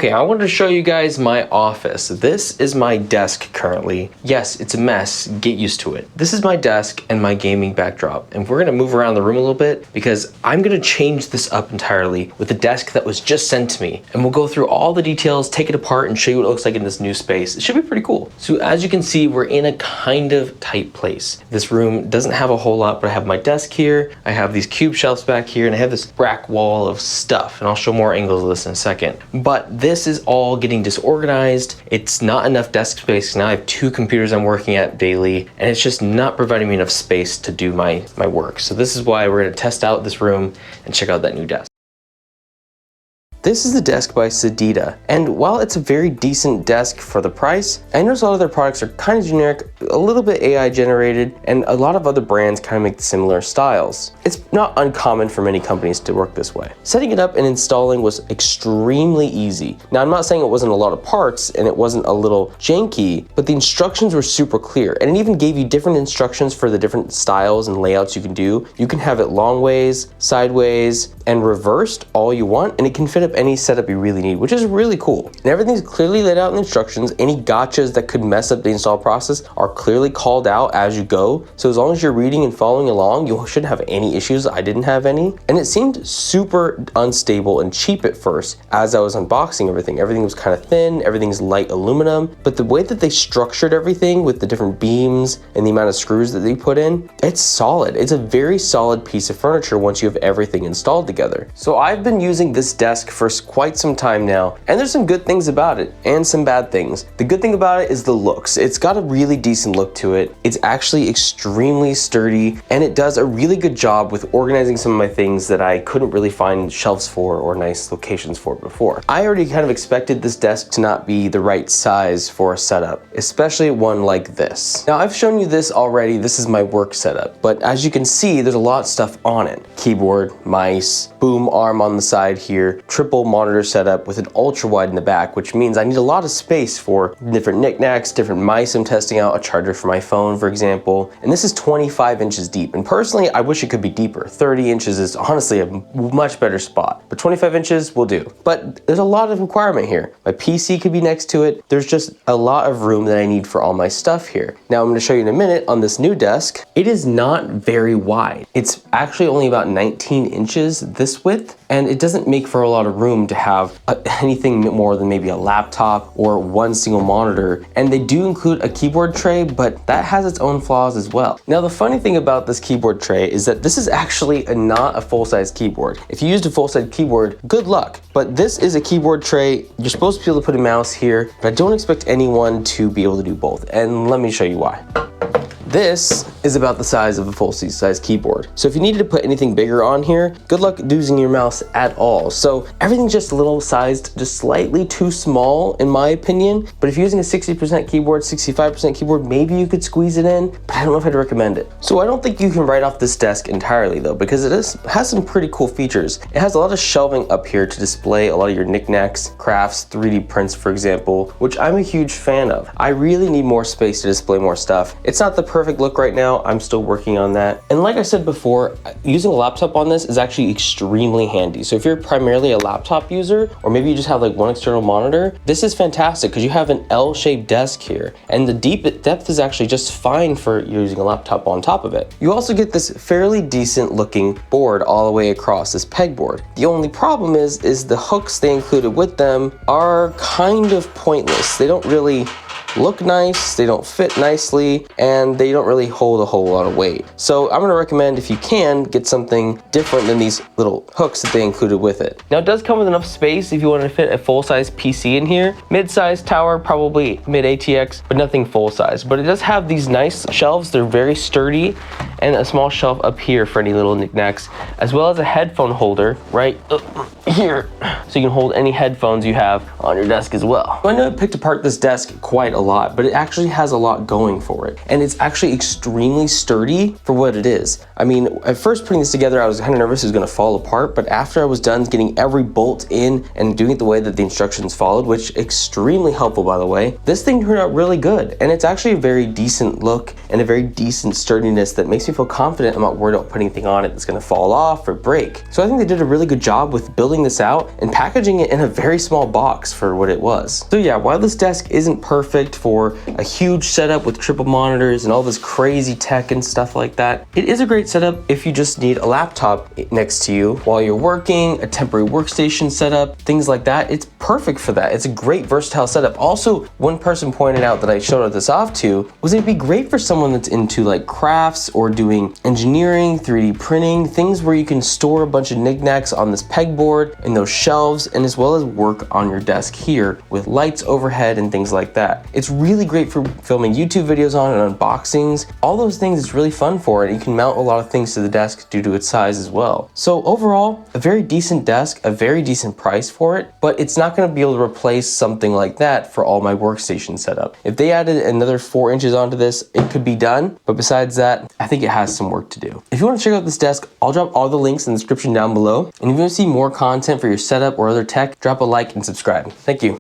Okay, I wanted to show you guys my office. This is my desk currently. Yes, it's a mess, get used to it. This is my desk and my gaming backdrop, and we're gonna move around the room a little bit because I'm gonna change this up entirely with the desk that was just sent to me. And we'll go through all the details, take it apart, and show you what it looks like in this new space. It should be pretty cool. So as you can see, we're in a kind of tight place. This room doesn't have a whole lot, but I have my desk here, I have these cube shelves back here, and I have this rack wall of stuff, and I'll show more angles of this in a second. But this is all getting disorganized. It's not enough desk space. Now I have 2 computers I'm working at daily, and it's just not providing me enough space to do my work. So this is why we're gonna test out this room and check out that new desk. This is the desk by Sedita, and while it's a very decent desk for the price, I notice a lot of their products are kind of generic, a little bit AI generated, and a lot of other brands kind of make similar styles. It's not uncommon for many companies to work this way. Setting it up and installing was extremely easy. Now I'm not saying it wasn't a lot of parts and it wasn't a little janky, but the instructions were super clear, and it even gave you different instructions for the different styles and layouts you can do. You can have it long ways, sideways, and reversed all you want, and it can fit up any setup you really need, which is really cool. And everything's clearly laid out in the instructions. Any gotchas that could mess up the install process are clearly called out as you go. So as long as you're reading and following along, you shouldn't have any issues. I didn't have any. And it seemed super unstable and cheap at first as I was unboxing everything. Everything was kind of thin, everything's light aluminum, but the way that they structured everything with the different beams and the amount of screws that they put in, it's solid. It's a very solid piece of furniture once you have everything installed together. So I've been using this desk for quite some time now, and there's some good things about it and some bad things. The good thing about it is the looks. It's got a really decent look to it. It's actually extremely sturdy, and it does a really good job with organizing some of my things that I couldn't really find shelves for or nice locations for before. I already kind of expected this desk to not be the right size for a setup, especially one like this. Now I've shown you this already. This is my work setup, but as you can see, there's a lot of stuff on it. Keyboard, mice, boom arm on the side here, triple monitor setup with an ultra wide in the back, which means I need a lot of space for different knickknacks, different mice I'm testing out, a charger for my phone, for example. And this is 25 inches deep. And personally, I wish it could be deeper. 30 inches is honestly a much better spot, but 25 inches will do. But there's a lot of requirement here. My PC could be next to it. There's just a lot of room that I need for all my stuff here. Now I'm gonna show you in a minute on this new desk. It is not very wide. It's actually only about 19 inches this width, and it doesn't make for a lot of room to have anything more than maybe a laptop or one single monitor. And they do include a keyboard tray, but that has its own flaws as well. Now the funny thing about this keyboard tray is that this is actually not a full-size keyboard. If you used a full-size keyboard, good luck. But this is a keyboard tray. You're supposed to be able to put a mouse here, but I don't expect anyone to be able to do both. And let me show you why. This is about the size of a full-size keyboard. So if you needed to put anything bigger on here, good luck using your mouse at all. So everything's just a little sized, just slightly too small in my opinion. But if you're using a 60% keyboard, 65% keyboard, maybe you could squeeze it in, but I don't know if I'd recommend it. So I don't think you can write off this desk entirely though, because it has some pretty cool features. It has a lot of shelving up here to display a lot of your knickknacks, crafts, 3D prints, for example, which I'm a huge fan of. I really need more space to display more stuff. It's not the perfect look right now. I'm still working on that. And like I said before, using a laptop on this is actually extremely handy. So if you're primarily a laptop user, or maybe you just have like one external monitor, this is fantastic because you have an L-shaped desk here. And the depth is actually just fine for using a laptop on top of it. You also get this fairly decent looking board all the way across, this pegboard. The only problem is the hooks they included with them are kind of pointless. They don't really look nice, they don't fit nicely, and they don't really hold a whole lot of weight. So I'm gonna recommend, if you can, get something different than these little hooks that they included with it. Now it does come with enough space if you want to fit a full-size PC in here. Mid-size tower, probably mid-ATX, but nothing full-size. But it does have these nice shelves, they're very sturdy, and a small shelf up here for any little knickknacks, as well as a headphone holder right here, so you can hold any headphones you have on your desk as well. I know I picked apart this desk quite a lot, but it actually has a lot going for it, and it's actually extremely sturdy for what it is. I mean, at first putting this together, I was kind of nervous it was going to fall apart, but after I was done getting every bolt in and doing it the way that the instructions followed, which extremely helpful by the way, this thing turned out really good, and it's actually a very decent look and a very decent sturdiness that makes me me feel confident. I'm not worried about putting anything on it that's gonna fall off or break. So I think they did a really good job with building this out and packaging it in a very small box for what it was. So yeah, while this desk isn't perfect for a huge setup with triple monitors and all this crazy tech and stuff like that, it is a great setup if you just need a laptop next to you while you're working, a temporary workstation setup, things like that. It's perfect for that. It's a great versatile setup. Also, one person pointed out that I showed this off to was it'd be great for someone that's into like crafts or doing engineering, 3D printing, things where you can store a bunch of knickknacks on this pegboard and those shelves, and as well as work on your desk here with lights overhead and things like that. It's really great for filming YouTube videos on and unboxings. All those things it's really fun for, and you can mount a lot of things to the desk due to its size as well. So overall, a very decent desk, a very decent price for it, but it's not going to be able to replace something like that for all my workstation setup. If they added another 4 inches onto this, it could be done, but besides that, I think it has some work to do. If you want to check out this desk, I'll drop all the links in the description down below, and if you want to see more content for your setup or other tech, drop a like and subscribe. Thank you.